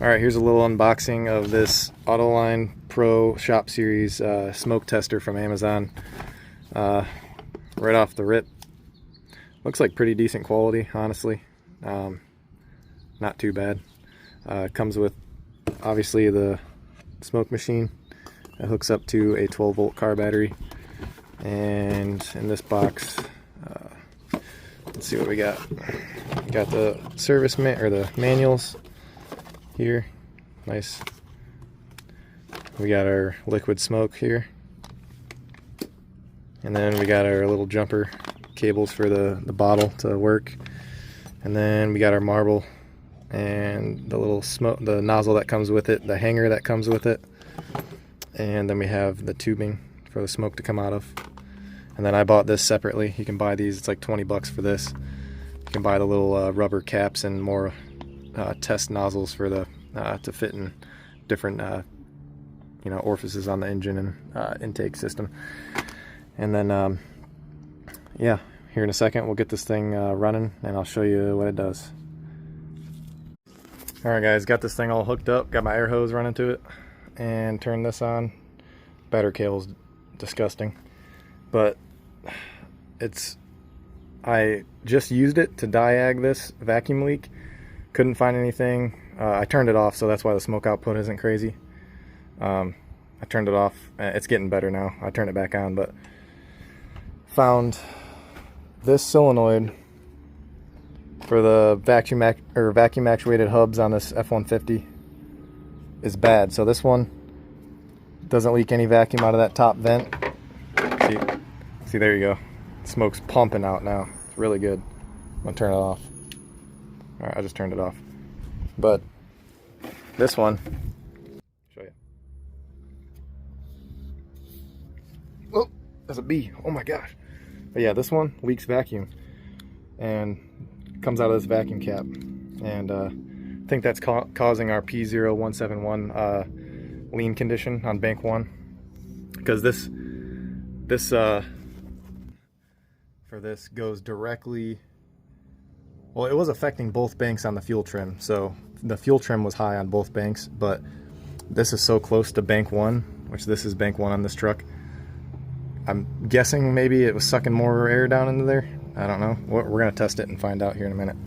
Alright, here's a little unboxing of this Autoline Pro Shop Series smoke tester from Amazon. Right off the rip. Looks like pretty decent quality, honestly. Not too bad. Comes with, obviously, the smoke machine. It hooks up to a 12-volt car battery. And in this box, let's see what we got. We got the service the manuals here. Nice. We got our liquid smoke here. And then we got our little jumper cables for the bottle to work. And then we got our marble and the little smoke, the nozzle that comes with it, the hanger that comes with it. And then we have the tubing for the smoke to come out of. And then I bought this separately. You can buy these, it's like 20 bucks for this. You can buy the little rubber caps and more test nozzles for the to fit in different orifices on the engine and intake system. And then yeah, here in a second we'll get this thing running and I'll show you what it does. Alright guys, got this thing all hooked up, got my air hose running to it, and turned this on. Battery cable's disgusting, but I just used it to diag this vacuum leak. Couldn't find anything. I turned it off, so that's why the smoke output isn't crazy. I turned it off. It's getting better now. I turned it back on, but found this solenoid for the vacuum actuated hubs on this F-150 is bad. So this one doesn't leak any vacuum out of that top vent. See, there you go. Smoke's pumping out now. It's really good. I'm gonna turn it off. All right, I just turned it off. But this one, show you. Oh, there's a bee. Oh my gosh. But yeah, this one leaks vacuum and comes out of this vacuum cap. And I think that's causing our P0171 lean condition on bank 1. Because this for this goes directly, well, it was affecting both banks on the fuel trim, so the fuel trim was high on both banks, but this is so close to bank 1, which this is bank 1 on this truck. I'm guessing maybe it was sucking more air down into there. I don't know. We're gonna test it and find out here in a minute.